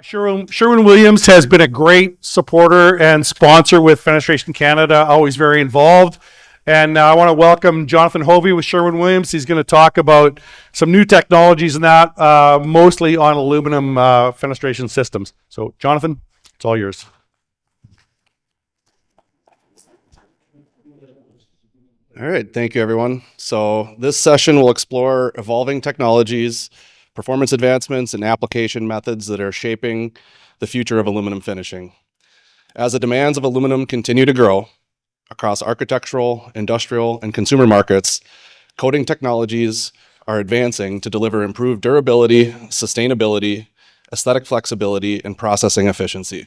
Sherwin-Williams has been a great supporter and sponsor with Fenestration Canada, always very involved. And I want to welcome Jonathan Hovey with Sherwin-Williams. He's going to talk about some new technologies and that, mostly on aluminum fenestration systems. So, Jonathan, it's all yours. All right, thank you, everyone. So this session will explore evolving technologies, performance advancements, and application methods that are shaping the future of aluminum finishing. As the demands of aluminum continue to grow across architectural, industrial, and consumer markets, coating technologies are advancing to deliver improved durability, sustainability, aesthetic flexibility, and processing efficiency.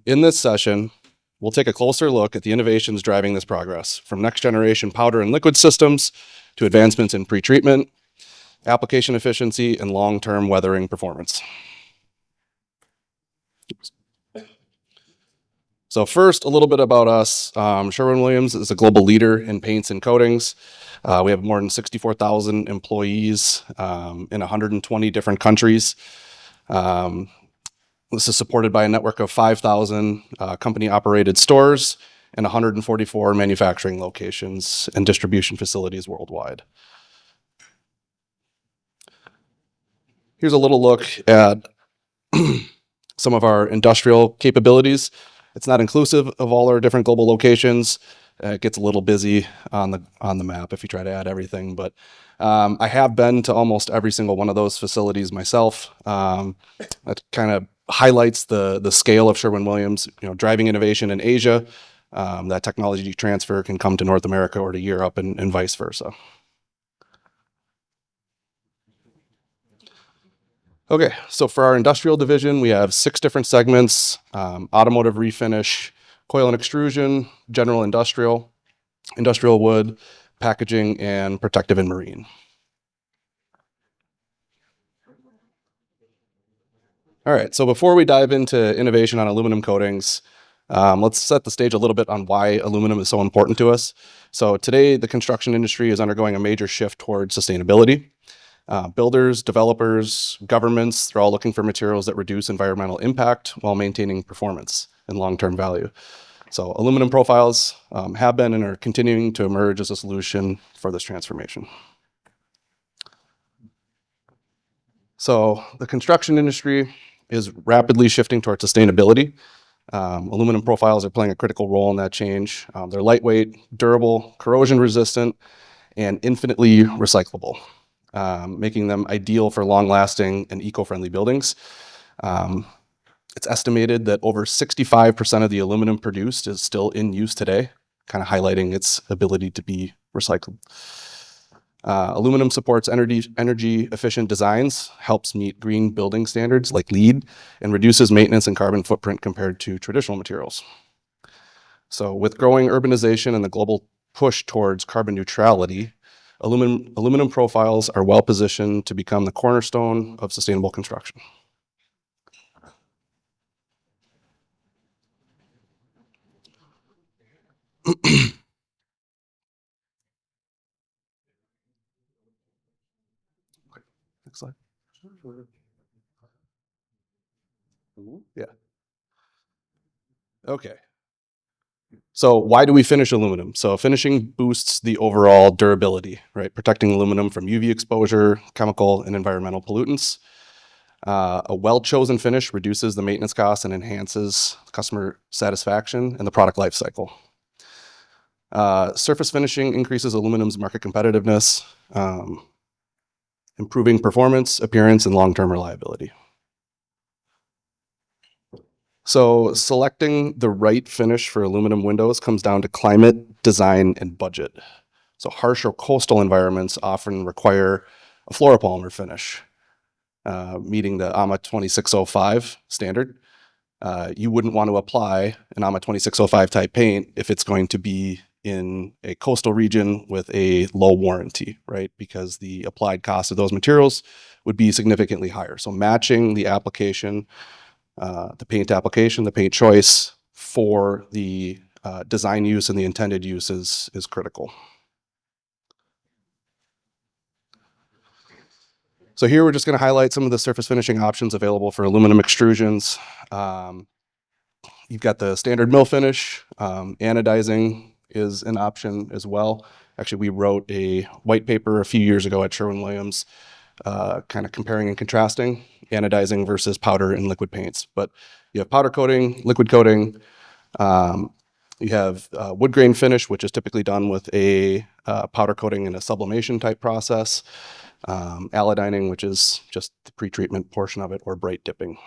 In this session, we'll take a closer look at the innovations driving this progress, from next-generation powder and liquid systems to advancements in pretreatment, application efficiency, and long-term weathering performance. So first, a little bit about us. Sherwin-Williams is a global leader in paints and coatings. We have more than 64,000 employees in 120 different countries. This is supported by a network of 5,000 company-operated stores and 144 manufacturing locations and distribution facilities worldwide. Here's a little look at some of our industrial capabilities. It's not inclusive of all our different global locations. It gets a little busy on the map if you try to add everything, but I have been to almost every single one of those facilities myself. That kind of highlights the scale of Sherwin-Williams, driving innovation in Asia. That technology transfer can come to North America or to Europe and vice versa. Okay, so for our industrial division, we have 6 different segments: automotive refinish, coil and extrusion, general industrial, industrial wood, packaging, and protective and marine. All right, so before we dive into innovation on aluminum coatings, let's set the stage a little bit on why aluminum is so important to us. So today, the construction industry is undergoing a major shift towards sustainability. Builders, developers, governments, they're all looking for materials that reduce environmental impact while maintaining performance and long-term value. So aluminum profiles have been and are continuing to emerge as a solution for this transformation. So the construction industry is rapidly shifting towards sustainability. Aluminum profiles are playing a critical role in that change. They're lightweight, durable, corrosion resistant, and infinitely recyclable, making them ideal for long-lasting and eco-friendly buildings. It's estimated that over 65% of the aluminum produced is still in use today, kind of highlighting its ability to be recycled. Aluminum supports energy efficient designs, helps meet green building standards like LEED, and reduces maintenance and carbon footprint compared to traditional materials. So with growing urbanization and the global push towards carbon neutrality, aluminum profiles are well positioned to become the cornerstone of sustainable construction. Next slide. Yeah. Okay. So why do we finish aluminum? So finishing boosts the overall durability, right? Protecting aluminum from UV exposure, chemical and environmental pollutants. A well-chosen finish reduces the maintenance costs and enhances customer satisfaction and the product life cycle. Surface finishing increases aluminum's market competitiveness, improving performance, appearance, and long-term reliability. So selecting the right finish for aluminum windows comes down to climate, design, and budget. So harsher coastal environments often require a fluoropolymer finish, meeting the AMA 2605 standard. You wouldn't want to apply an AMA 2605 type paint if it's going to be in a coastal region with a low warranty, right? Because the applied cost of those materials would be significantly higher. So matching the application, the paint application, the paint choice for the design use and the intended use is critical. So here we're just going to highlight some of the surface finishing options available for aluminum extrusions. You've got the standard mill finish. Anodizing is an option as well. Actually, we wrote a white paper a few years ago at Sherwin-Williams, kind of comparing and contrasting anodizing versus powder and liquid paints. But you have powder coating, liquid coating. You have wood grain finish, which is typically done with a powder coating and a sublimation type process. Alodining, which is just the pretreatment portion of it, or bright dipping.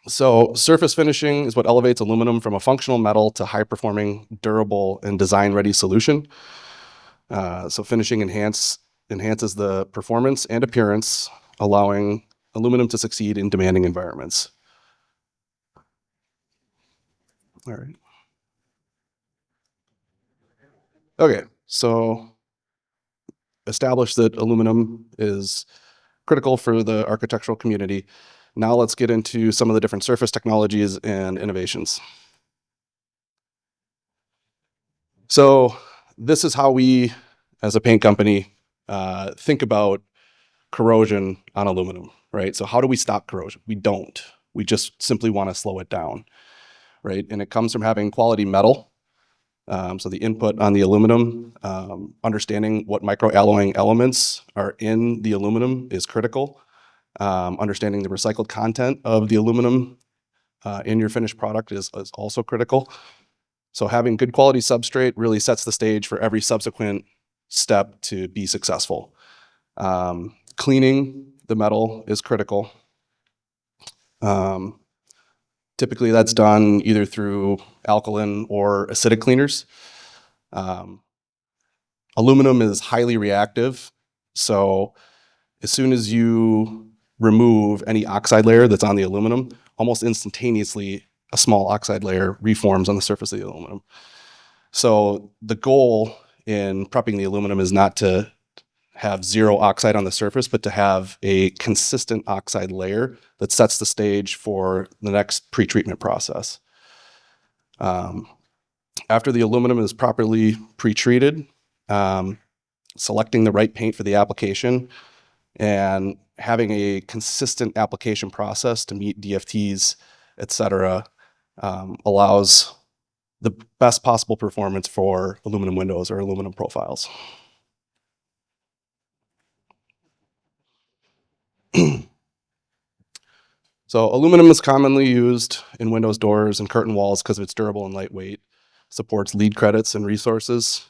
So surface finishing is what elevates aluminum from a functional metal to high-performing, durable, and design-ready solution. So finishing enhances the performance and appearance, allowing aluminum to succeed in demanding environments. All right. Okay, so establish that aluminum is critical for the architectural community. Now let's get into some of the different surface technologies and innovations. So this is how we, as a paint company, think about corrosion on aluminum, right? So how do we stop corrosion? We don't. We just simply want to slow it down, right? And it comes from having quality metal. So the input on the aluminum, understanding what microalloying elements are in the aluminum is critical. Understanding the recycled content of the aluminum in your finished product is also critical. So having good quality substrate really sets the stage for every subsequent step to be successful. Cleaning the metal is critical. Typically that's done either through alkaline or acidic cleaners. Aluminum is highly reactive, so as soon as you remove any oxide layer that's on the aluminum, almost instantaneously a small oxide layer reforms on the surface of the aluminum. So the goal in prepping the aluminum is not to have zero oxide on the surface, but to have a consistent oxide layer that sets the stage for the next pretreatment process. After the aluminum is properly pretreated, selecting the right paint for the application, and having a consistent application process to meet DFTs, et cetera, allows the best possible performance for aluminum windows or aluminum profiles. So aluminum is commonly used in windows, doors, and curtain walls because it's durable and lightweight, supports LEED credits and resources.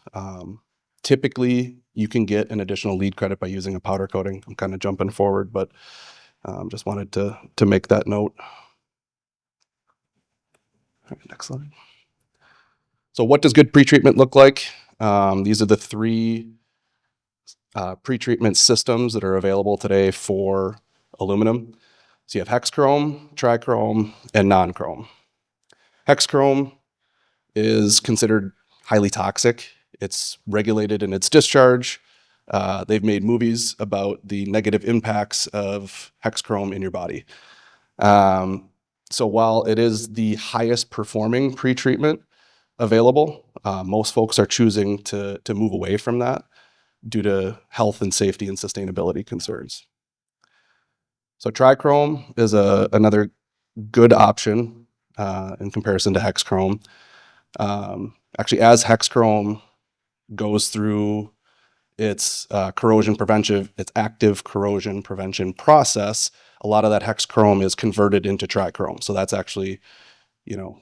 Typically, you can get an additional LEED credit by using a powder coating. I'm kind of jumping forward, but just wanted to make that note. All right, next slide. So what does good pretreatment look like? These are the three pretreatment systems that are available today for aluminum. So you have hexchrome, trichrome, and non-chrome. Hexchrome is considered highly toxic. It's regulated in its discharge. They've made movies about the negative impacts of hexchrome in your body. So while it is the highest performing pretreatment available, most folks are choosing to move away from that due to health and safety and sustainability concerns. So trichrome is another good option in comparison to hexchrome. Actually, as hexchrome goes through its active corrosion prevention process, a lot of that hexchrome is converted into trichrome. So that's actually,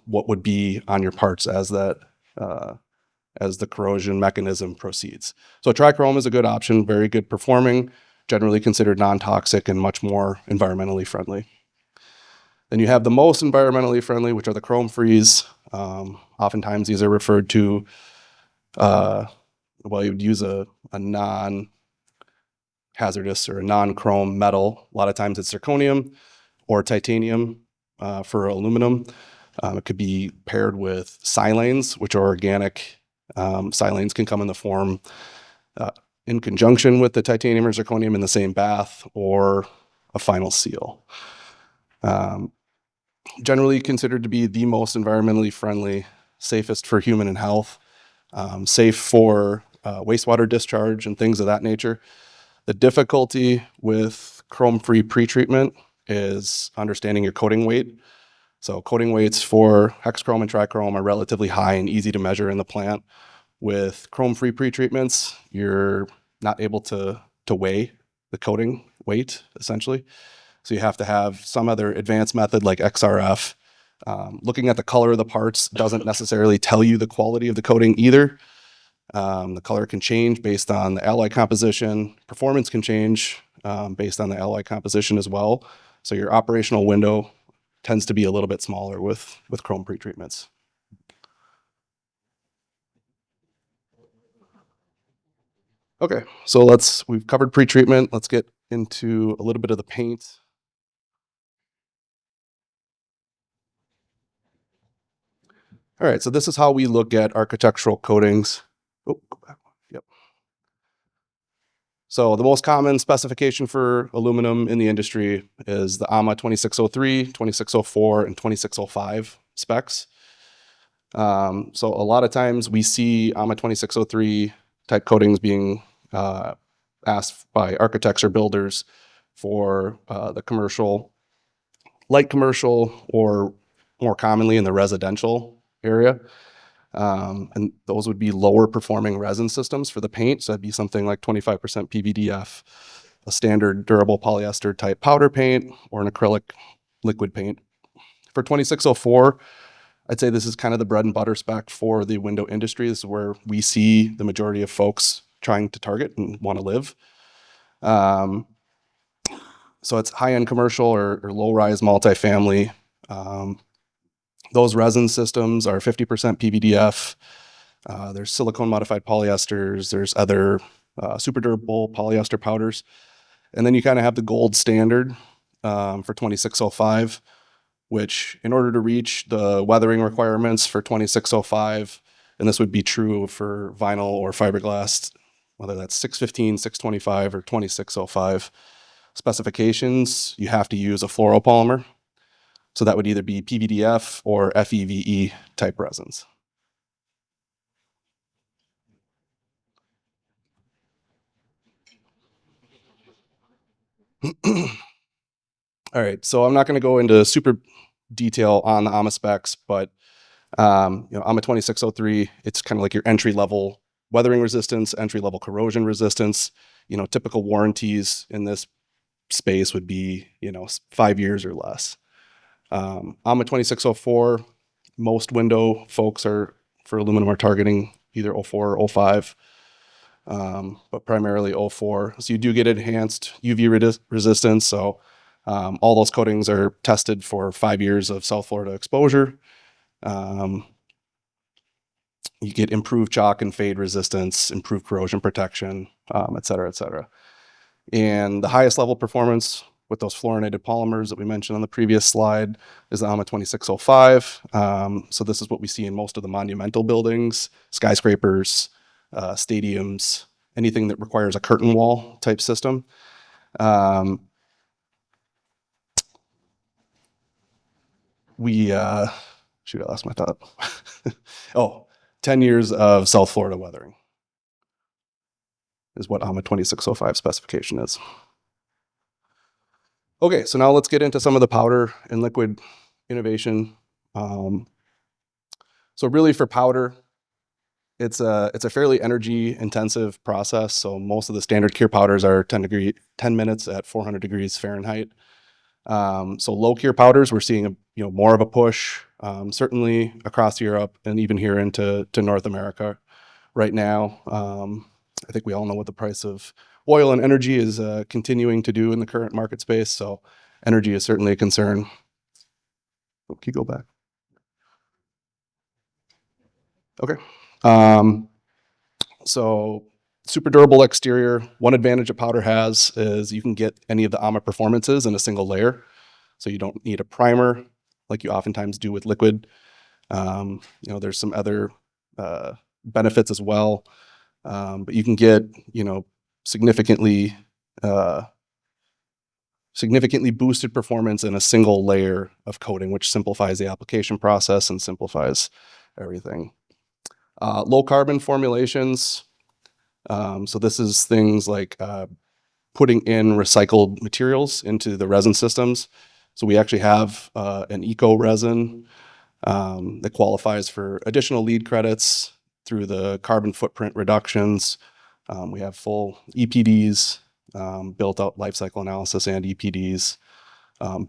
what would be on your parts as the corrosion mechanism proceeds. So trichrome is a good option, very good performing, generally considered non-toxic and much more environmentally friendly. Then you have the most environmentally friendly, which are the chrome-frees. Oftentimes these are referred to, you'd use a non-hazardous or a non-chrome metal. A lot of times it's zirconium or titanium for aluminum. It could be paired with silanes, which are organic. Silanes can come in the form in conjunction with the titanium or zirconium in the same bath or a final seal. Generally considered to be the most environmentally friendly, safest for human and health. safe for wastewater discharge and things of that nature. The difficulty with chrome-free pretreatment is understanding your coating weight. So coating weights for hexchrome and trichrome are relatively high and easy to measure in the plant. With chrome-free pretreatments, you're not able to weigh the coating weight, essentially. So you have to have some other advanced method like XRF. Looking at the color of the parts doesn't necessarily tell you the quality of the coating either. The color can change based on the alloy composition. Performance can change based on the alloy composition as well. So your operational window tends to be a little bit smaller with chrome pretreatments. Okay, so we've covered pretreatment. Let's get into a little bit of the paint. All right, so this is how we look at architectural coatings. Oh, go back one. Yep. So the most common specification for aluminum in the industry is the AMA 2603, 2604, and 2605 specs. So a lot of times we see AMA 2603 type coatings being asked by architects or builders for the commercial, light commercial, or more commonly in the residential area. And those would be lower performing resin systems for the paint. So that'd be something like 25% PVDF, a standard durable polyester type powder paint, or an acrylic liquid paint. For 2604, I'd say this is kind of the bread and butter spec for the window industry. This is where we see the majority of folks trying to target and want to live. So it's high-end commercial or low-rise multifamily. Those resin systems are 50% PVDF. There's silicone modified polyesters. There's other super durable polyester powders. And then you kind of have the gold standard for 2605, which in order to reach the weathering requirements for 2605, and this would be true for vinyl or fiberglass, whether that's 615, 625, or 2605 specifications, you have to use a fluoropolymer. So that would either be PVDF or FEVE type resins. All right, so I'm not going to go into super detail on the AMA specs, but AMA 2603, it's kind of like your entry level weathering resistance, entry level corrosion resistance. Typical warranties in this space would be 5 years or less. AMA 2604, most window folks for aluminum are targeting either 04 or 05, but primarily 04. So you do get enhanced UV resistance. So all those coatings are tested for 5 years of South Florida exposure. You get improved chalk and fade resistance, improved corrosion protection, et cetera, et cetera. And the highest level performance with those fluorinated polymers that we mentioned on the previous slide is the AMA 2605. So this is what we see in most of the monumental buildings, skyscrapers, stadiums, anything that requires a curtain wall type system. Shoot, I lost my thought. Oh, 10 years of South Florida weathering is what AMA 2605 specification is. Okay, so now let's get into some of the powder and liquid innovation. So really for powder, it's a fairly energy intensive process. So most of the standard cure powders are 10 minutes at 400 degrees Fahrenheit. So low cure powders, we're seeing more of a push, certainly across Europe and even here into North America right now. I think we all know what the price of oil and energy is continuing to do in the current market space. So energy is certainly a concern. Oh, can you go back? Okay. So super durable exterior. One advantage a powder has is you can get any of the AMA performances in a single layer. So you don't need a primer like you oftentimes do with liquid. There's some other benefits as well. But you can get, significantly boosted performance in a single layer of coating, which simplifies the application process and simplifies everything. Low carbon formulations. So this is things like putting in recycled materials into the resin systems. So we actually have an eco resin that qualifies for additional LEED credits through the carbon footprint reductions. We have full EPDs, built out life cycle analysis and EPDs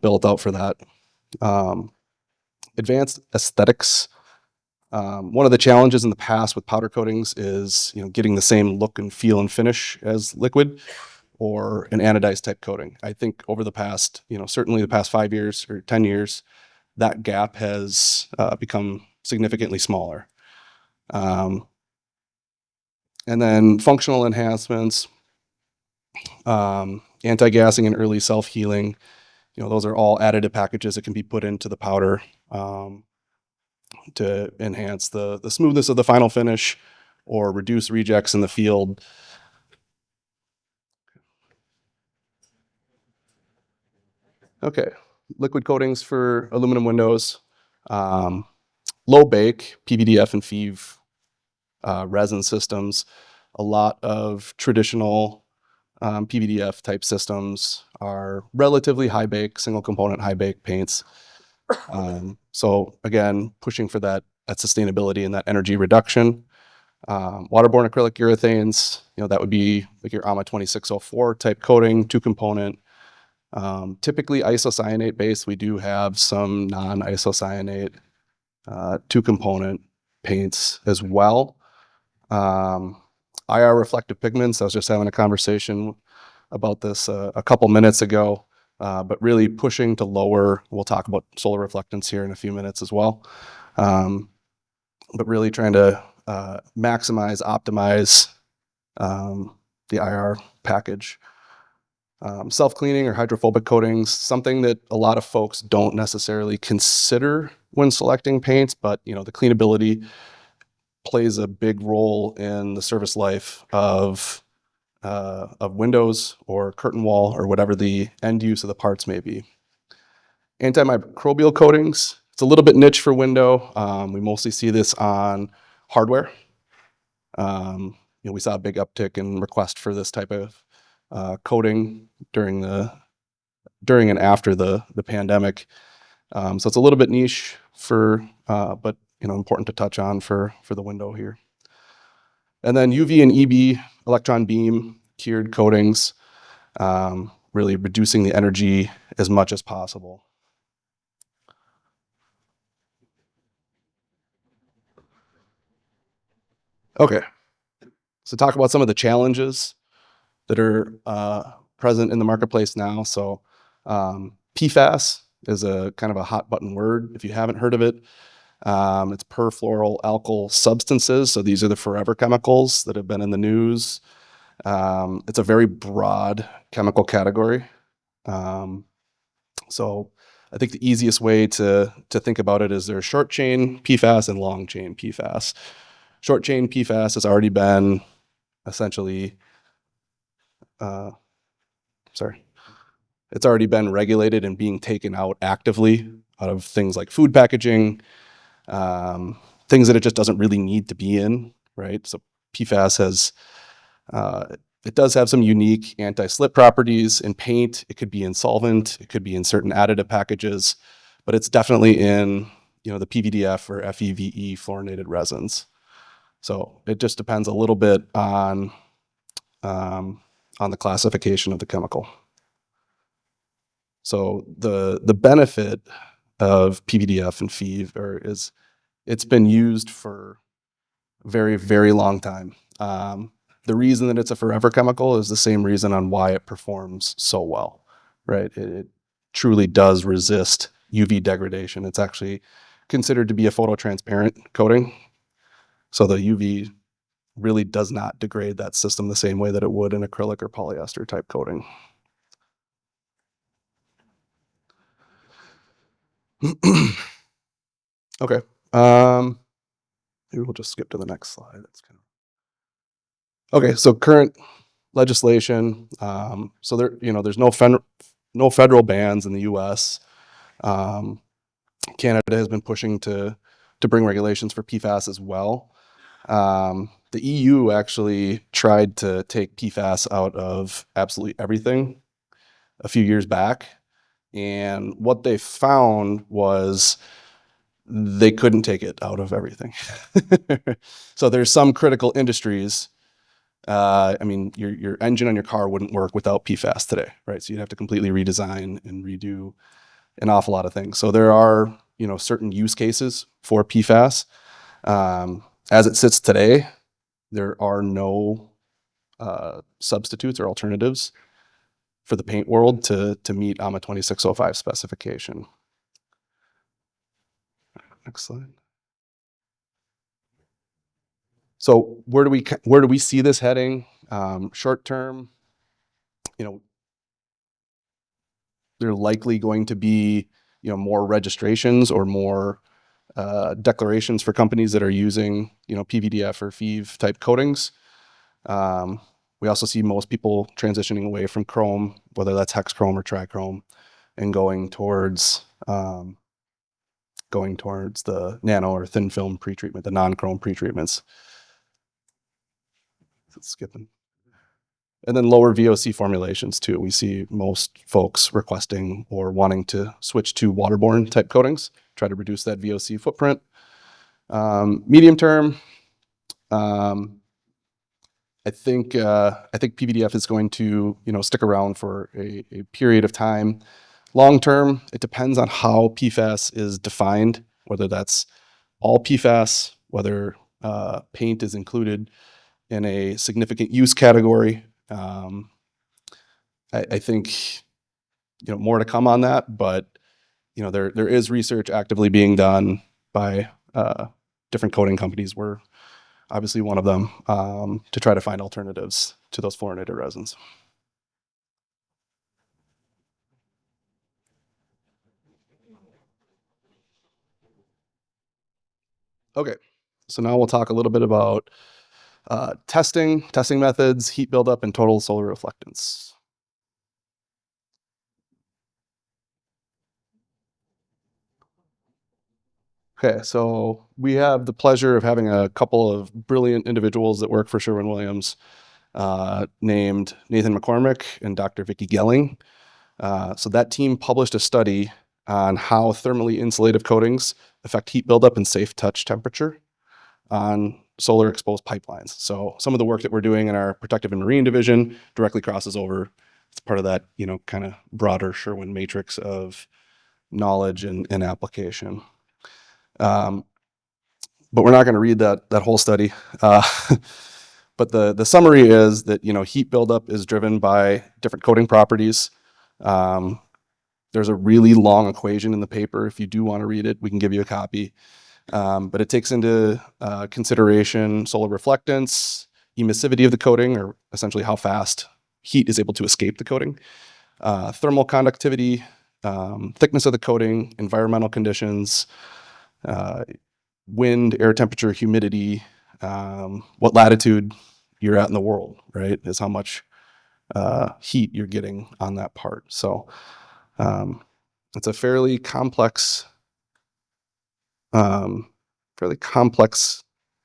built out for that. Advanced aesthetics. One of the challenges in the past with powder coatings is getting the same look and feel and finish as liquid or an anodized type coating. I think over the past, certainly the past 5 years or 10 years, that gap has become significantly smaller. And then functional enhancements, anti-gassing and early self-healing. Those are all additive packages that can be put into the powder to enhance the smoothness of the final finish or reduce rejects in the field. Okay, liquid coatings for aluminum windows, low bake, PVDF and FEEV resin systems. A lot of traditional PVDF type systems are relatively high bake, single component high bake paints. So again, pushing for that sustainability and that energy reduction. Waterborne acrylic urethanes, that would be like your AMA 2604 type coating, 2-component. Typically isocyanate based. We do have some non-isocyanate 2-component paints as well. IR reflective pigments. I was just having a conversation about this a couple minutes ago, but really pushing to lower. We'll talk about solar reflectance here in a few minutes as well. But really trying to maximize, optimize the IR package. Self-cleaning or hydrophobic coatings, something that a lot of folks don't necessarily consider when selecting paints, but the cleanability plays a big role in the service life of windows or curtain wall or whatever the end use of the parts may be. Antimicrobial coatings, it's a little bit niche for window. We mostly see this on hardware. We saw a big uptick in request for this type of coating during and after the pandemic. So it's a little bit niche but important to touch on for the window here. And then UV and EB, electron beam cured coatings, really reducing the energy as much as possible. Okay, so talk about some of the challenges that are present in the marketplace now. So PFAS is a kind of a hot button word if you haven't heard of it. It's perfluoroalkyl substances. So these are the forever chemicals that have been in the news. It's a very broad chemical category. So I think the easiest way to think about it is there's short chain PFAS and long chain PFAS. Short chain PFAS has already been essentially, it's already been regulated and being taken out actively out of things like food packaging, things that it just doesn't really need to be in, right? So PFAS has, it does have some unique anti-slip properties in paint. It could be in solvent, it could be in certain additive packages, but it's definitely in, the PVDF or FEVE fluorinated resins. So it just depends a little bit on the classification of the chemical. So the benefit of PVDF and FEVE is it's been used for a very, very long time. The reason that it's a forever chemical is the same reason on why it performs so well, right? It truly does resist UV degradation. It's actually considered to be a phototransparent coating. So the UV really does not degrade that system the same way that it would in acrylic or polyester type coating. Okay. Maybe we'll just skip to the next slide. That's kind of okay. So current legislation. So there's no federal bans in the U.S. Canada has been pushing to bring regulations for PFAS as well. The EU actually tried to take PFAS out of absolutely everything a few years back. And what they found was they couldn't take it out of everything. So there's some critical industries. I mean, your engine on your car wouldn't work without PFAS today, right? So you'd have to completely redesign and redo an awful lot of things. So there are, certain use cases for PFAS. As it sits today, there are no substitutes or alternatives for the paint world to meet AMA 2605 specification. Next slide. So where do we see this heading? Short term, there are likely going to be more registrations or more declarations for companies that are using PVDF or FEV type coatings. We also see most people transitioning away from chrome, whether that's hex chrome or trichrome, and going towards the nano or thin film pretreatment, the non-chrome pretreatments. Skipping. And then lower VOC formulations too. We see most folks requesting or wanting to switch to waterborne type coatings, try to reduce that VOC footprint. Medium term, I think PVDF is going to stick around for a period of time. Long term, it depends on how PFAS is defined, whether that's all PFAS, whether paint is included in a significant use category. I think more to come on that, but there is research actively being done by different coating companies. We're obviously one of them, to try to find alternatives to those fluorinated resins. Okay, so now we'll talk a little bit about testing methods, heat buildup, and total solar reflectance. Okay, so we have the pleasure of having a couple of brilliant individuals that work for Sherwin-Williams, named Nathan McCormick and Dr. Vicki Gelling. So that team published a study on how thermally insulative coatings affect heat buildup and safe touch temperature on solar exposed pipelines. So some of the work that we're doing in our protective and marine division directly crosses over. It's part of that, kind of broader Sherwin matrix of knowledge and application. But we're not going to read that whole study. But the summary is that heat buildup is driven by different coating properties. There's a really long equation in the paper. If you do want to read it, we can give you a copy. But it takes into consideration solar reflectance, emissivity of the coating, or essentially how fast heat is able to escape the coating, thermal conductivity, thickness of the coating, environmental conditions, wind, air temperature, humidity, what latitude you're at in the world, right, is how much heat you're getting on that part. So it's a fairly complex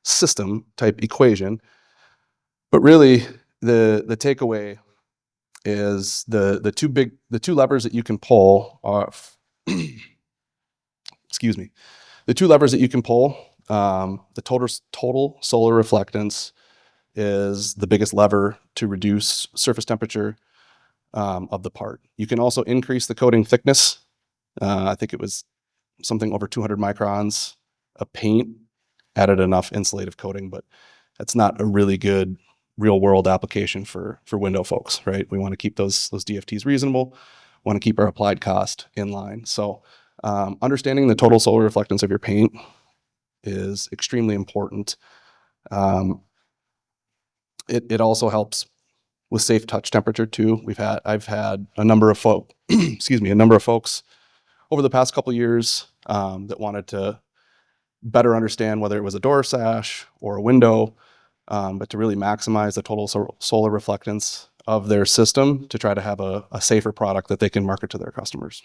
system type equation, but really the takeaway is the two levers that you can pull are excuse me, the two levers that you can pull. The total solar reflectance is the biggest lever to reduce surface temperature of the part. You can also increase the coating thickness. I think it was something over 200 microns of paint added enough insulative coating, but that's not a really good real world application for window folks, right? We want to keep those DFTs reasonable, want to keep our applied cost in line. So understanding the total solar reflectance of your paint is extremely important. It also helps with safe touch temperature too. I've had a number of folks over the past couple of years that wanted to better understand whether it was a door sash or a window, but to really maximize the total solar reflectance of their system to try to have a safer product that they can market to their customers.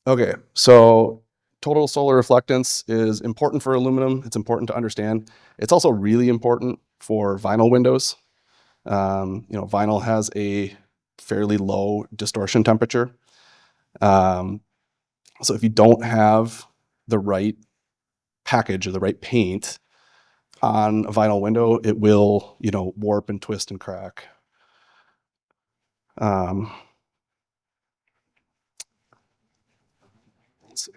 Okay, so total solar reflectance is important for aluminum. It's important to understand. It's also really important for vinyl windows. Vinyl has a fairly low distortion temperature. So if you don't have the right package or the right paint on a vinyl window, it will, warp and twist and crack. Um, let's see.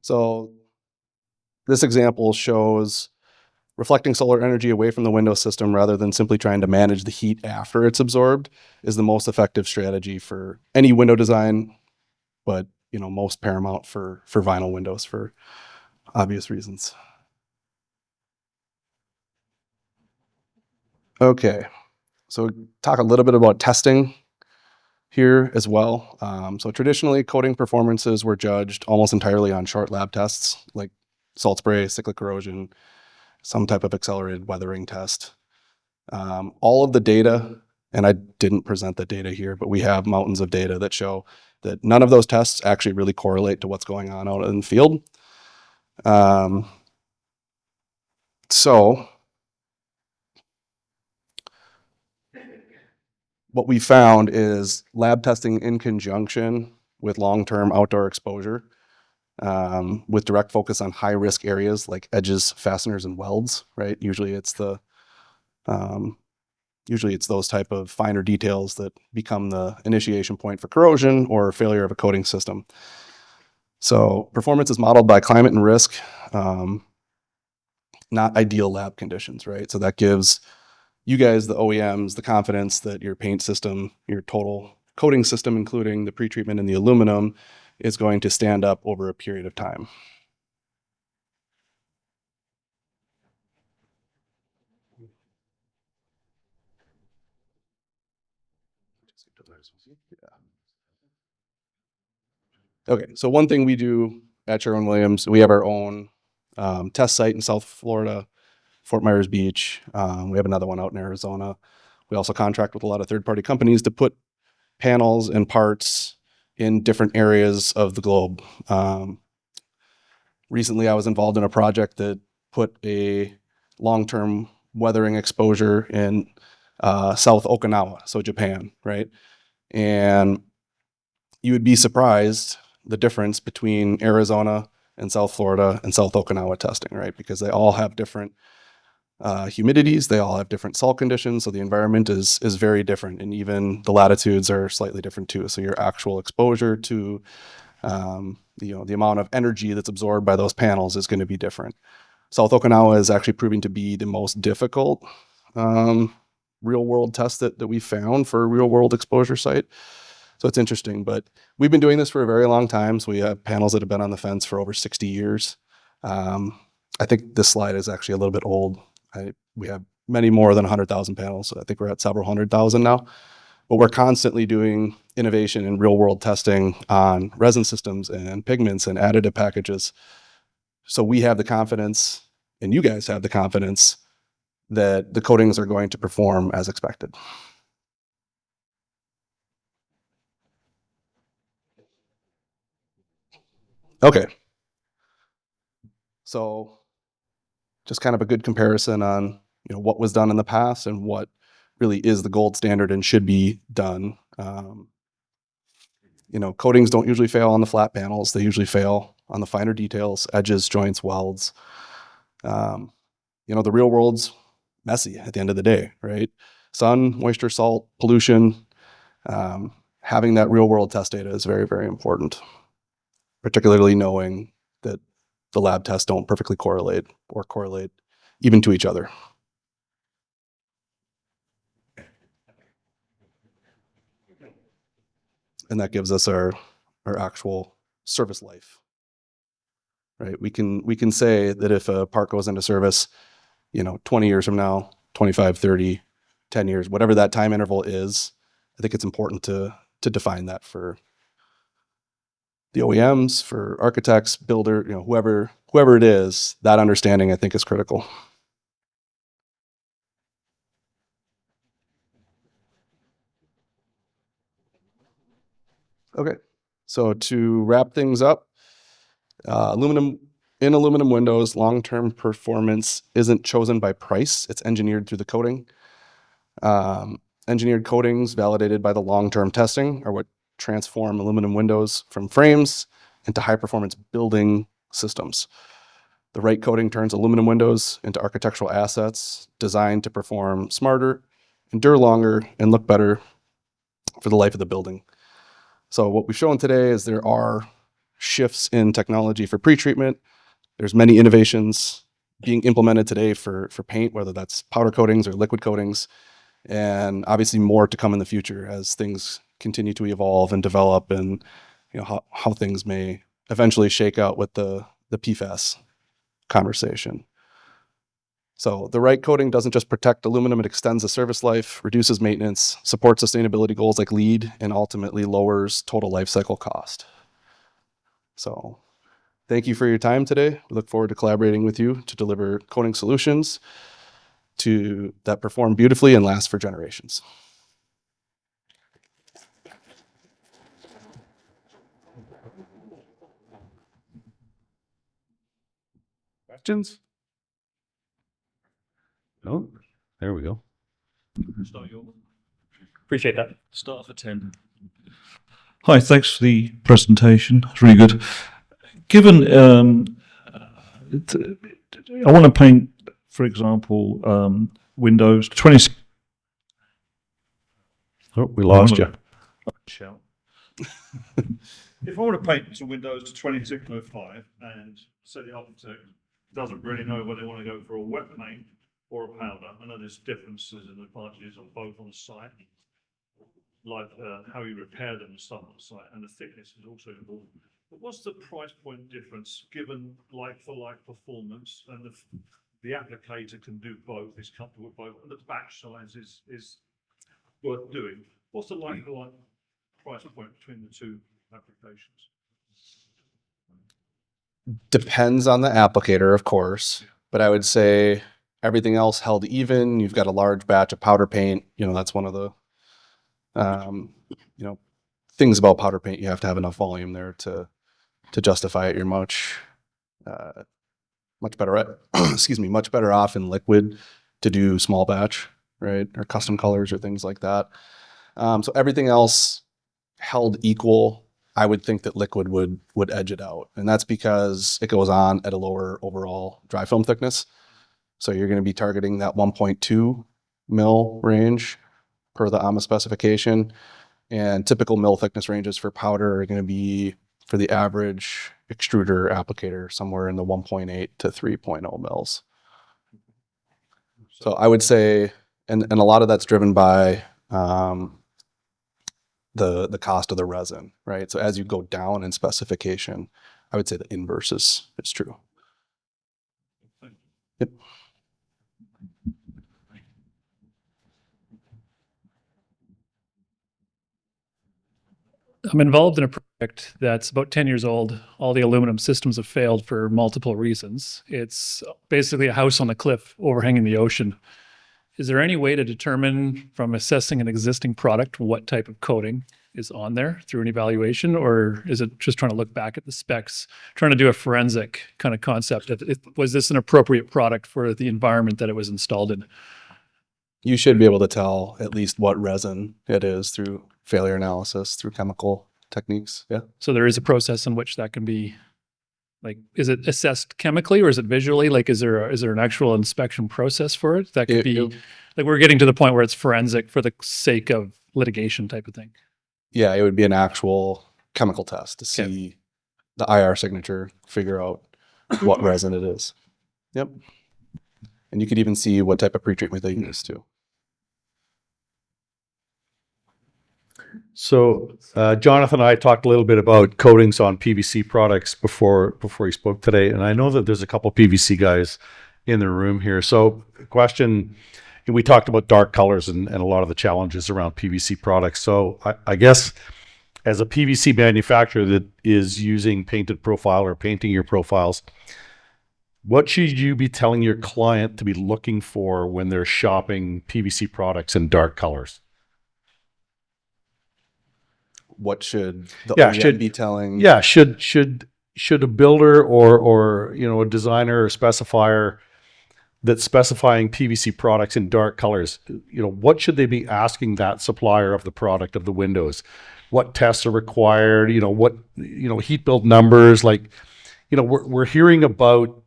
So this example shows reflecting solar energy away from the window system rather than simply trying to manage the heat after it's absorbed is the most effective strategy for any window design, but most paramount for vinyl windows for obvious reasons. Okay, so talk a little bit about testing here as well. So traditionally, coating performances were judged almost entirely on short lab tests like salt spray, cyclic corrosion, some type of accelerated weathering test. All of the data, and I didn't present the data here, but we have mountains of data that show that none of those tests actually really correlate to what's going on out in the field. So what we found is lab testing in conjunction with long-term outdoor exposure, with direct focus on high-risk areas like edges, fasteners, and welds, right? Usually it's those type of finer details that become the initiation point for corrosion or failure of a coating system. So performance is modeled by climate and risk, not ideal lab conditions, right? So that gives you guys, the OEMs, the confidence that your paint system, your total coating system, including the pretreatment and the aluminum, is going to stand up over a period of time. Okay, so one thing we do at Sherwin-Williams, we have our own test site in South Florida, Fort Myers Beach. We have another one out in Arizona. We also contract with a lot of third-party companies to put panels and parts in different areas of the globe. Recently, I was involved in a project that put a long-term weathering exposure in South Okinawa, so Japan, right? And you would be surprised the difference between Arizona and South Florida and South Okinawa testing, right? Because they all have different humidities, they all have different salt conditions, so the environment is very different, and even the latitudes are slightly different too. So your actual exposure to the amount of energy that's absorbed by those panels is going to be different. South Okinawa is actually proving to be the most difficult real world test that we found for a real world exposure site. So it's interesting, but we've been doing this for a very long time. So we have panels that have been on the fence for over 60 years. I think this slide is actually a little bit old. We have many more than 100,000 panels. So I think we're at several 100,000 now. But we're constantly doing innovation and real world testing on resin systems and pigments and additive packages. So we have the confidence, and you guys have the confidence, that the coatings are going to perform as expected. Okay. So just kind of a good comparison on what was done in the past and what really is the gold standard and should be done. Coatings don't usually fail on the flat panels. They usually fail on the finer details, edges, joints, welds. The real world's messy at the end of the day, right? Sun, moisture, salt, pollution. Having that real world test data is very, very important, particularly knowing that the lab tests don't perfectly correlate or correlate even to each other. And that gives us our actual service life, right? We can say that if a part goes into service, 20 years from now, 25, 30, 10 years, whatever that time interval is, I think it's important to define that for the OEMs, for architects, builder, whoever whoever it is, that understanding I think is critical. Okay, so to wrap things up, aluminum windows, long-term performance isn't chosen by price, it's engineered through the coating. Engineered coatings validated by the long-term testing are what transform aluminum windows from frames into high-performance building systems. The right coating turns aluminum windows into architectural assets designed to perform smarter, endure longer, and look better for the life of the building. So what we've shown today is there are shifts in technology for pretreatment. There's many innovations being implemented today for paint, whether that's powder coatings or liquid coatings, and obviously more to come in the future as things continue to evolve and develop, and how things may eventually shake out with the PFAS conversation. So the right coating doesn't just protect aluminum, it extends the service life, reduces maintenance, supports sustainability goals like LEED, and ultimately lowers total life cycle cost. So thank you for your time today. We look forward to collaborating with you to deliver coating solutions that perform beautifully and last for generations. Questions? No? There we go. Appreciate that. Start for 10. Hi, thanks for the presentation. It's really good. Given, I want to paint, for example, windows 20. Oh, we lost you. Shout. If I want to paint some windows to 2605 and say the architect doesn't really know whether they want to go for a wet paint or a powder, I know there's differences and advantages on both on the site, like how you repair them and stuff on the site, and the thickness is also important. But what's the price point difference given like-for-like performance, and the applicator can do both, is comfortable with both, and the batch size is worth doing? What's the like-for-like price point between the two applications? Depends on the applicator, of course, but I would say everything else held even. You've got a large batch of powder paint. That's one of the things about powder paint. You have to have enough volume there to justify it. You're much better much better off in liquid to do small batch, right, or custom colors or things like that. So everything else held equal, I would think that liquid would edge it out, and that's because it goes on at a lower overall dry film thickness. So you're going to be targeting that 1.2 mil range per the AMA specification, and typical mil thickness ranges for powder are going to be, for the average extruder applicator, somewhere in the 1.8 to 3.0 mils. So I would say, and a lot of that's driven by the cost of the resin, right? So as you go down in specification, I would say the inverse is true. Yep. I'm involved in a project that's about 10 years old. All the aluminum systems have failed for multiple reasons. It's basically a house on a cliff overhanging the ocean. Is there any way to determine from assessing an existing product what type of coating is on there through an evaluation, or is it just trying to look back at the specs, trying to do a forensic kind of concept? Was this an appropriate product for the environment that it was installed in? You should be able to tell at least what resin it is through failure analysis, through chemical techniques. Yeah. So there is a process in which that can be, like, is it assessed chemically or is it visually? Like, is there an actual inspection process for it? That could be, like, we're getting to the point where it's forensic for the sake of litigation type of thing. Yeah, it would be an actual chemical test to see the IR signature, figure out what resin it is. Yep. And you could even see what type of pretreatment they use too. So Jonathan and I talked a little bit about coatings on PVC products before he spoke today, and I know that there's a couple PVC guys in the room here. So question, we talked about dark colors and a lot of the challenges around PVC products. So I guess as a PVC manufacturer that is using painted profile or painting your profiles, what should you be telling your client to be looking for when they're shopping PVC products in dark colors? What should the Yeah, OEM be telling? Yeah, should a builder or a designer or specifier that's specifying PVC products in dark colors, what should they be asking that supplier of the product of the windows? What tests are required? What heat build numbers? Like, we're hearing about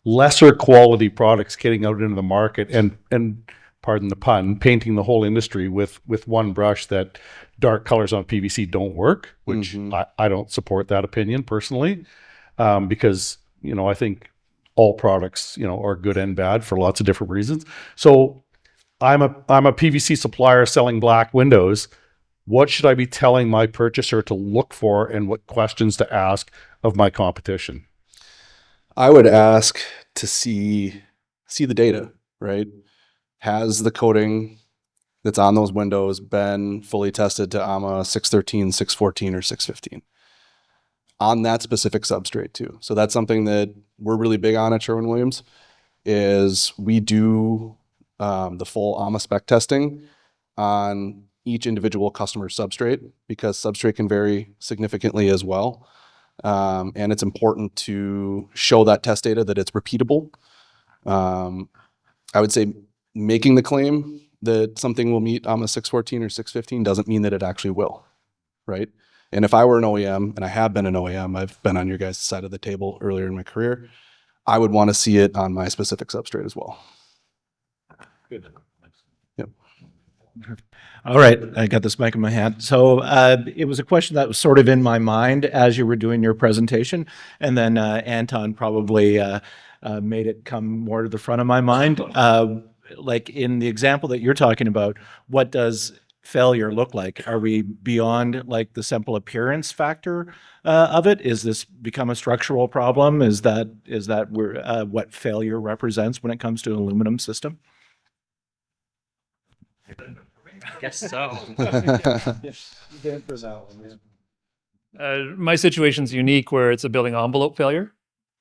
lesser quality products getting out into the market and pardon the pun, painting the whole industry with one brush that dark colors on PVC don't work, which I don't support that opinion personally, because I think all products are good and bad for lots of different reasons. So I'm a PVC supplier selling black windows. What should I be telling my purchaser to look for, and what questions to ask of my competition? I would ask to see the data, right? Has the coating that's on those windows been fully tested to AMA 613, 614, or 615 on that specific substrate too? So that's something that we're really big on at Sherwin-Williams, is we do the full AMA spec testing on each individual customer substrate, because substrate can vary significantly as well. And it's important to show that test data that it's repeatable. I would say making the claim that something will meet AMA 614 or 615 doesn't mean that it actually will, right? And if I were an OEM, and I have been an OEM, I've been on your guys' side of the table earlier in my career, I would want to see it on my specific substrate as well. Good. Yep. All right, I got this mic in my hand. So it was a question that was sort of in my mind as you were doing your presentation, and then Anton probably made it come more to the front of my mind. Like in the example that you're talking about, what does failure look like? Are we beyond like the simple appearance factor of it? Is this become a structural problem? Is that what failure represents when it comes to an aluminum system? I guess so. My situation's unique where it's a building envelope failure,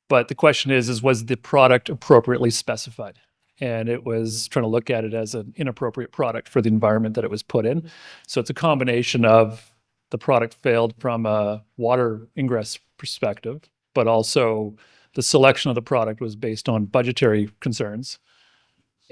but the question is was the product appropriately specified? And it was trying to look at it as an inappropriate product for the environment that it was put in. So it's a combination of the product failed from a water ingress perspective, but also the selection of the product was based on budgetary concerns.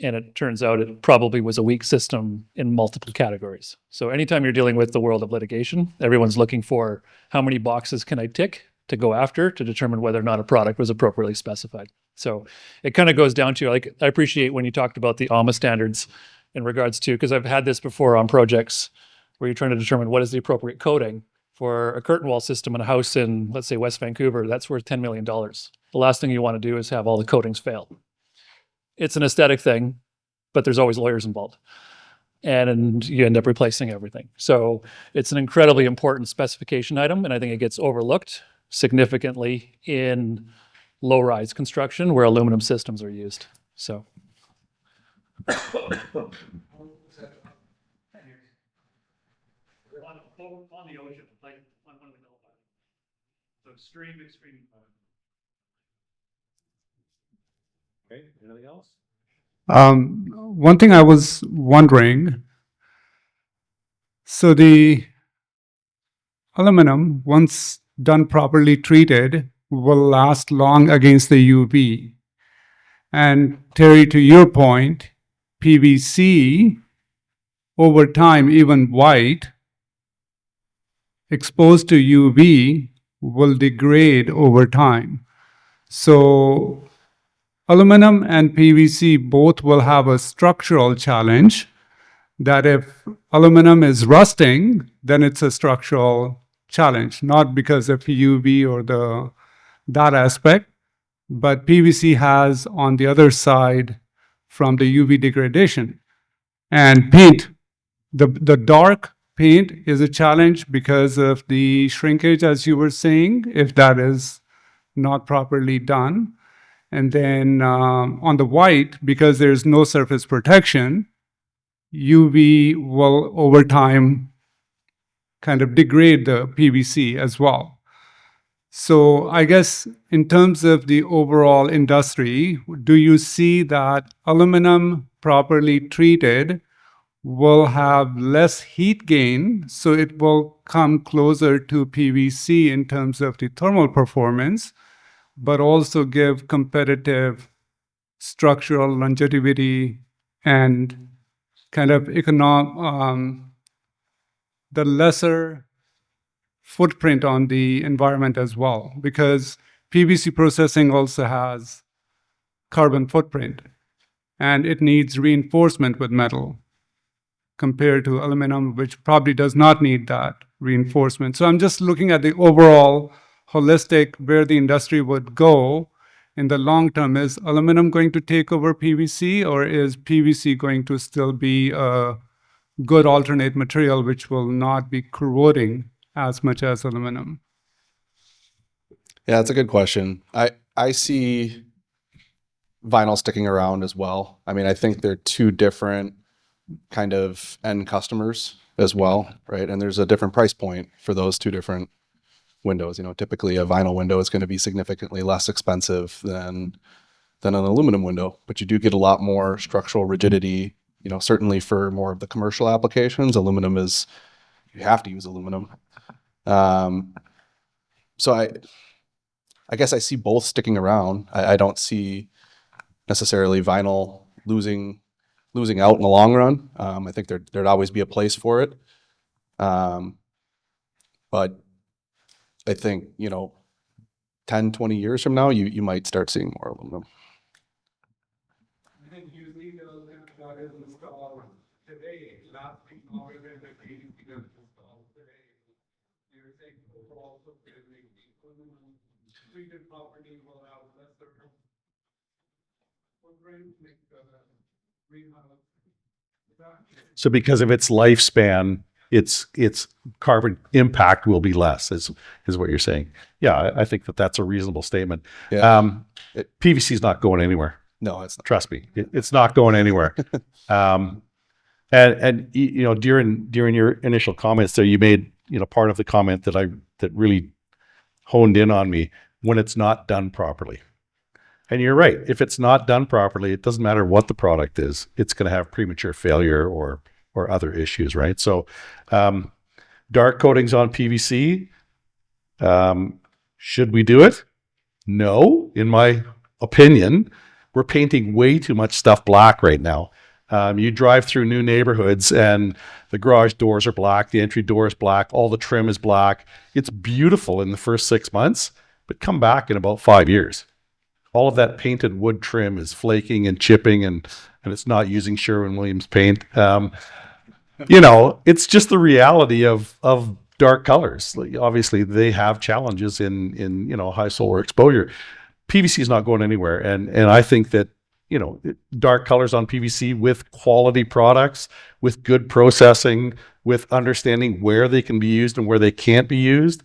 And it turns out it probably was a weak system in multiple categories. So anytime you're dealing with the world of litigation, everyone's looking for how many boxes can I tick to go after to determine whether or not a product was appropriately specified. So it kind of goes down to, like, I appreciate when you talked about the AMA standards in regards to, because I've had this before on projects where you're trying to determine what is the appropriate coating for a curtain wall system in a house in, let's say, West Vancouver, that's worth $10 million. The last thing you want to do is have all the coatings fail. It's an aesthetic thing, but there's always lawyers involved. And you end up replacing everything. So it's an incredibly important specification item, and I think it gets overlooked significantly in low-rise construction where aluminum systems are used. So. On the ocean, like on one of the Gulf Islands. So extreme. Okay, anything else? One thing I was wondering, so the aluminum, once done properly treated, will last long against the UV. And Terry, to your point, PVC, over time, even white, exposed to UV, will degrade over time. So aluminum and PVC both will have a structural challenge that if aluminum is rusting, then it's a structural challenge, not because of UV or that aspect, but PVC has on the other side from the UV degradation. And paint, the dark paint is a challenge because of the shrinkage, as you were saying, if that is not properly done. And then on the white, because there's no surface protection, UV will over time kind of degrade the PVC as well. So I guess in terms of the overall industry, do you see that aluminum properly treated will have less heat gain, so it will come closer to PVC in terms of the thermal performance, but also give competitive structural longevity and kind of the lesser footprint on the environment as well, because PVC processing also has carbon footprint and it needs reinforcement with metal compared to aluminum, which probably does not need that reinforcement. So I'm just looking at the overall holistic where the industry would go in the long term. Is aluminum going to take over PVC, or is PVC going to still be a good alternate material which will not be corroding as much as aluminum? Yeah, that's a good question. I see vinyl sticking around as well. I mean, I think they're two different kind of end customers as well, right? And there's a different price point for those two different windows. You know, typically a vinyl window is going to be significantly less expensive than an aluminum window, but you do get a lot more structural rigidity. You know, certainly for more of the commercial applications, aluminum is, you have to use aluminum. So I guess I see both sticking around. I don't see necessarily vinyl losing out in the long run. I think there'd always be a place for it. But I think, you know, 10, 20 years from now, you might start seeing more aluminum. I think you need a limit that is installed today, not longer than the 80 years installed today. You're saying overall footprint, the aluminum treated property will have lesser footprint, make the greenhouse. So because of its lifespan, its carbon impact will be less, is what you're saying. Yeah, I think that's a reasonable statement. Yeah. PVC is not going anywhere. No, it's not. Trust me, it's not going anywhere. And you know, during your initial comments there, you made, you know, part of the comment that really honed in on me, when it's not done properly. And you're right. If it's not done properly, it doesn't matter what the product is. It's going to have premature failure or other issues, right? So, dark coatings on PVC, should we do it? No, in my opinion. We're painting way too much stuff black right now. You drive through new neighborhoods and the garage doors are black, the entry door is black, all the trim is black. It's beautiful in the first 6 months, but come back in about 5 years. All of that painted wood trim is flaking and chipping, and it's not using Sherwin-Williams paint. You know, it's just the reality of dark colors. Like, obviously, they have challenges in you know, high solar exposure. PVC is not going anywhere, and I think that, you know, dark colors on PVC with quality products, with good processing, with understanding where they can be used and where they can't be used,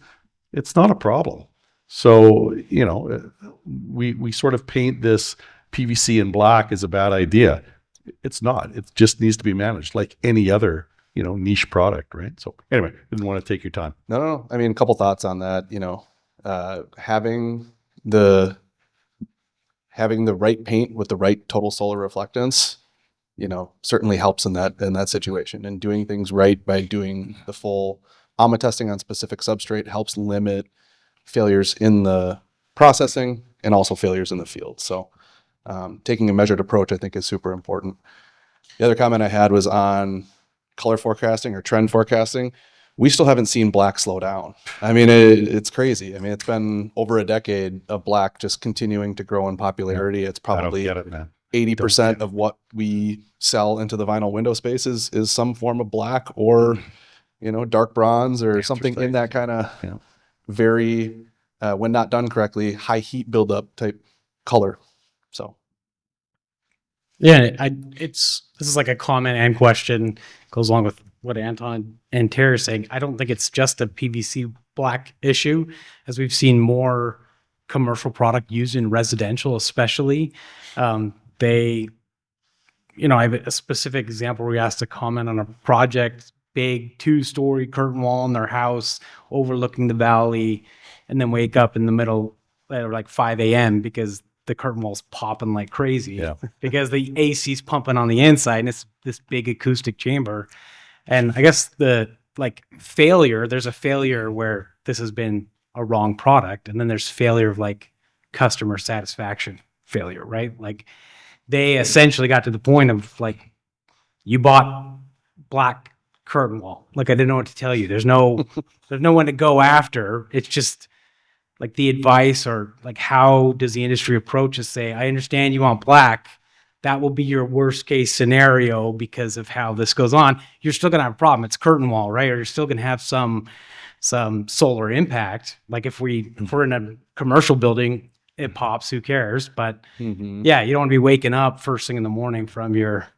it's not a problem. So, you know, we sort of paint this PVC in black as a bad idea. It's not. It just needs to be managed like any other, you know, niche product, right? So anyway, didn't want to take your time. No. I mean, a couple thoughts on that. You know, having the right paint with the right total solar reflectance, you know, certainly helps in that situation. And doing things right by doing the full AMA testing on specific substrate helps limit failures in the processing and also failures in the field. So taking a measured approach, I think, is super important. The other comment I had was on color forecasting or trend forecasting. We still haven't seen black slow down. I mean, it's crazy. I mean, it's been over a decade of black just continuing to grow in popularity. It's probably 80% of what we sell into the vinyl window space is some form of black or, you know, dark bronze or something in that kind of very, when not done correctly, high heat buildup type color. So. Yeah, this is like a comment and question, goes along with what Anton and Tara are saying. I don't think it's just a PVC black issue, as we've seen more commercial product used in residential, especially. I have a specific example where we asked to comment on a project, big 2-story curtain wall in their house overlooking the valley. and then wake up in the middle at like 5 a.m. because the curtain wall's popping like crazy Yeah. because the AC's pumping on the inside and it's this big acoustic chamber. And I guess there's a failure where this has been a wrong product, and then there's failure of like customer satisfaction failure, right? Like they essentially got to the point of like, you bought black curtain wall. Like I didn't know what to tell you. There's no one to go after. It's just like the advice, or like how does the industry approach is say, I understand you want black. That will be your worst case scenario because of how this goes on. You're still gonna have a problem. It's curtain wall, right? Or you're still gonna have some solar impact. Like if we're in a commercial building, it pops, who cares? But yeah, you don't want to be waking up first thing in the morning from your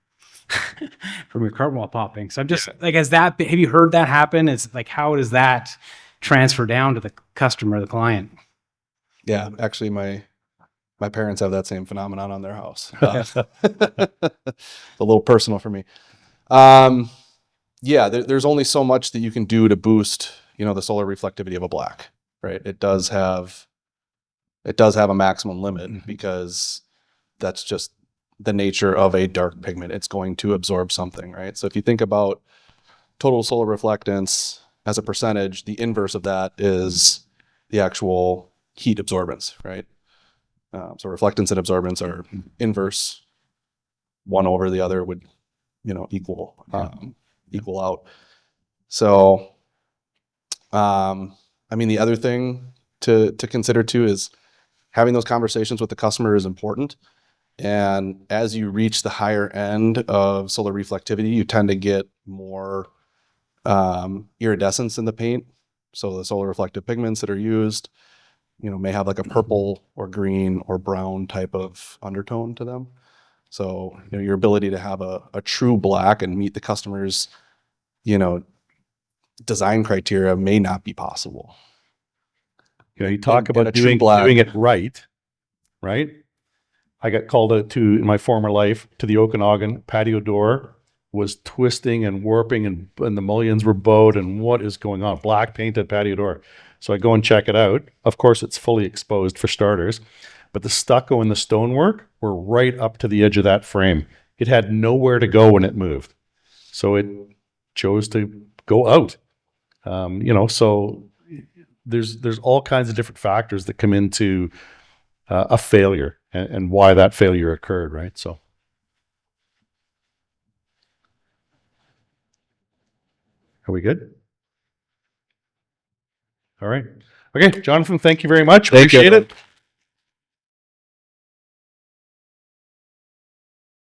from your curtain wall popping. So I'm just like, have you heard that happen? It's like, how does that transfer down to the customer, the client? Yeah, actually, my parents have that same phenomenon on their house. It's a little personal for me. Yeah, there's only so much that you can do to boost, the solar reflectivity of a black, right? It does have a maximum limit because that's just the nature of a dark pigment. It's going to absorb something, right? So if you think about total solar reflectance as a percentage, the inverse of that is the actual heat absorbance, right? So reflectance and absorbance are inverse. One over the other would, equal out. So, the other thing to consider too is having those conversations with the customer is important. And as you reach the higher end of solar reflectivity, you tend to get more iridescence in the paint. So the solar reflective pigments that are used, may have like a purple or green or brown type of undertone to them. So, your ability to have a true black and meet the customer's, design criteria may not be possible. You talk And a about true doing black. it right? I got called out in my former life to the Okanagan patio door was twisting and warping and the mullions were bowed and what is going on? Black painted patio door. So I go and check it out. Of course, it's fully exposed for starters, but the stucco and the stonework were right up to the edge of that frame. It had nowhere to go when it moved. So it chose to go out. So there's all kinds of different factors that come into a failure and why that failure occurred, right? So. Are we good? All right. Okay, Jonathan, thank you very much. Thank you. Appreciate it.